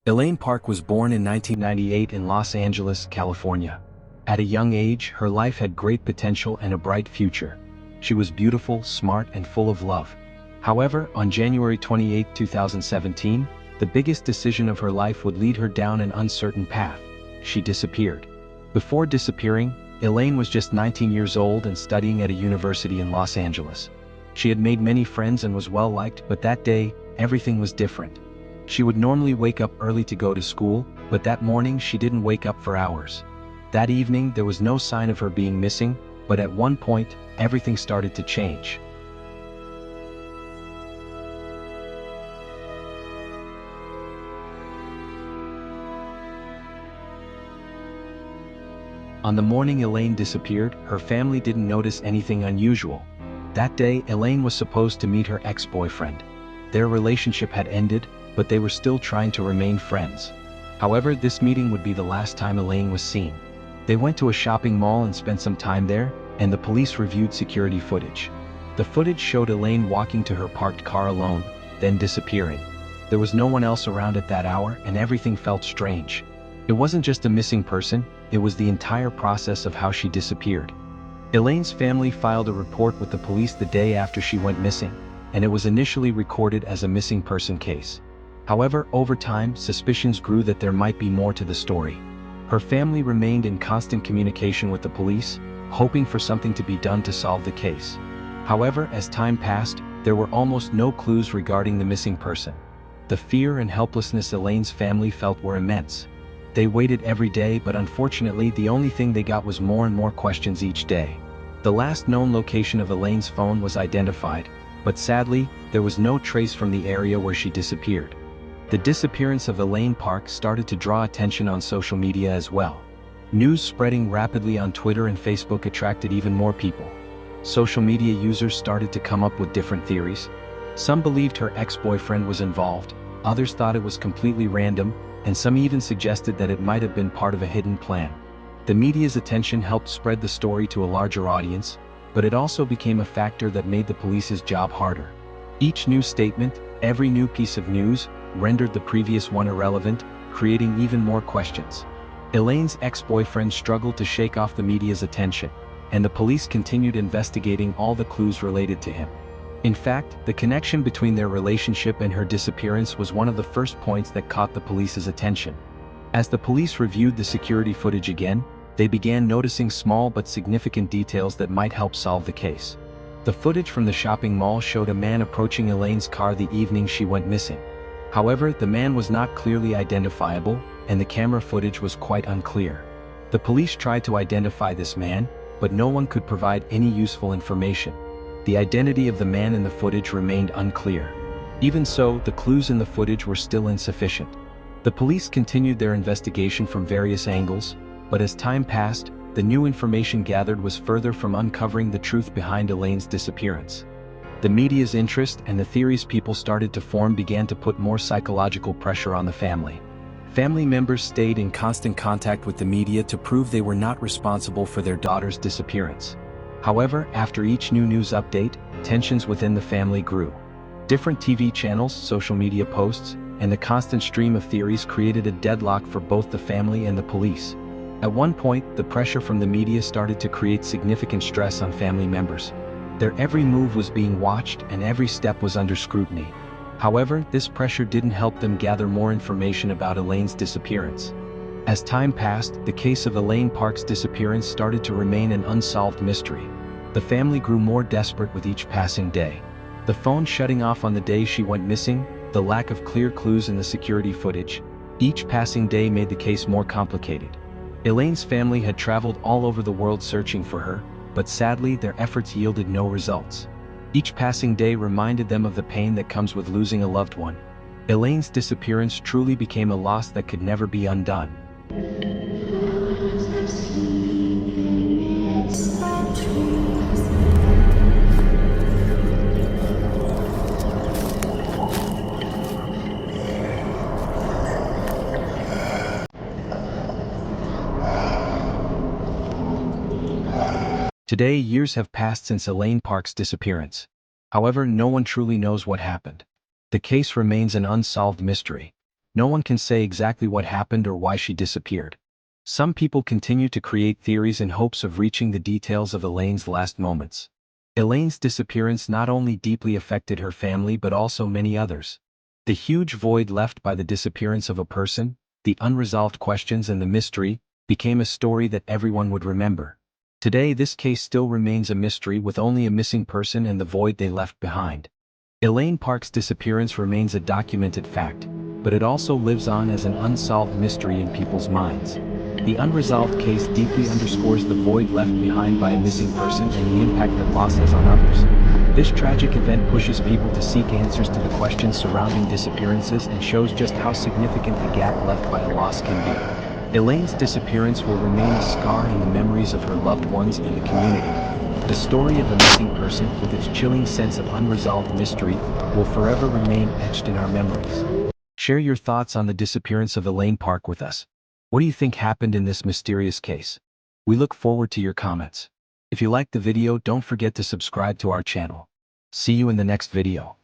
Elaine Park was born in 1998 in Los Angeles, California. At a young age, her life had great potential and a bright future. She was beautiful, smart, and full of love. However, on January 28, 2017, the biggest decision of her life would lead her down an uncertain path. She disappeared. Before disappearing, Elaine was just 19 years old and studying at a university in Los Angeles. She had made many friends and was well liked, but that day, everything was different. She would normally wake up early to go to school, but that morning she didn't wake up for hours. That evening there was no sign of her being missing, but at one point, everything started to change. On the morning Elaine disappeared, her family didn't notice anything unusual. That day, Elaine was supposed to meet her ex-boyfriend. Their relationship had ended, but they were still trying to remain friends. However, this meeting would be the last time Elaine was seen. They went to a shopping mall and spent some time there, and the police reviewed security footage. The footage showed Elaine walking to her parked car alone, then disappearing. There was no one else around at that hour, and everything felt strange. It wasn't just a missing person, it was the entire process of how she disappeared. Elaine's family filed a report with the police the day after she went missing, and it was initially recorded as a missing person case. However, over time, suspicions grew that there might be more to the story. Her family remained in constant communication with the police, hoping for something to be done to solve the case. However, as time passed, there were almost no clues regarding the missing person. The fear and helplessness Elaine's family felt were immense. They waited every day, but unfortunately the only thing they got was more and more questions each day. The last known location of Elaine's phone was identified, but sadly, there was no trace from the area where she disappeared. The disappearance of Elaine Park started to draw attention on social media as well. News spreading rapidly on Twitter and Facebook attracted even more people. Social media users started to come up with different theories. Some believed her ex-boyfriend was involved, others thought it was completely random, and some even suggested that it might have been part of a hidden plan. The media's attention helped spread the story to a larger audience, but it also became a factor that made the police's job harder. Each new statement, every new piece of news, rendered the previous one irrelevant, creating even more questions. Elaine's ex-boyfriend struggled to shake off the media's attention, and the police continued investigating all the clues related to him. In fact, the connection between their relationship and her disappearance was one of the first points that caught the police's attention. As the police reviewed the security footage again, they began noticing small but significant details that might help solve the case. The footage from the shopping mall showed a man approaching Elaine's car the evening she went missing. However, the man was not clearly identifiable, and the camera footage was quite unclear. The police tried to identify this man, but no one could provide any useful information. The identity of the man in the footage remained unclear. Even so, the clues in the footage were still insufficient. The police continued their investigation from various angles, but as time passed, the new information gathered was further from uncovering the truth behind Elaine's disappearance. The media's interest and the theories people started to form began to put more psychological pressure on the family. Family members stayed in constant contact with the media to prove they were not responsible for their daughter's disappearance. However, after each new news update, tensions within the family grew. Different TV channels, social media posts, and the constant stream of theories created a deadlock for both the family and the police. At one point, the pressure from the media started to create significant stress on family members. Their every move was being watched and every step was under scrutiny. However, this pressure didn't help them gather more information about Elaine's disappearance. As time passed, the case of Elaine Park's disappearance started to remain an unsolved mystery. The family grew more desperate with each passing day. The phone shutting off on the day she went missing, the lack of clear clues in the security footage, each passing day made the case more complicated. Elaine's family had traveled all over the world searching for her, but sadly their efforts yielded no results. Each passing day reminded them of the pain that comes with losing a loved one. Elaine's disappearance truly became a loss that could never be undone. Today, years have passed since Elaine Park's disappearance. However, no one truly knows what happened. The case remains an unsolved mystery. No one can say exactly what happened or why she disappeared. Some people continue to create theories in hopes of reaching the details of Elaine's last moments. Elaine's disappearance not only deeply affected her family but also many others. The huge void left by the disappearance of a person, the unresolved questions and the mystery, became a story that everyone would remember. Today this case still remains a mystery with only a missing person and the void they left behind. Elaine Park's disappearance remains a documented fact, but it also lives on as an unsolved mystery in people's minds. The unresolved case deeply underscores the void left behind by a missing person and the impact that loss has on others. This tragic event pushes people to seek answers to the questions surrounding disappearances and shows just how significant the gap left by a loss can be. Elaine's disappearance will remain a scar in the memories of her loved ones and the community. The story of a missing person, with its chilling sense of unresolved mystery, will forever remain etched in our memories. Share your thoughts on the disappearance of Elaine Park with us. What do you think happened in this mysterious case? We look forward to your comments. If you liked the video, don't forget to subscribe to our channel. See you in the next video.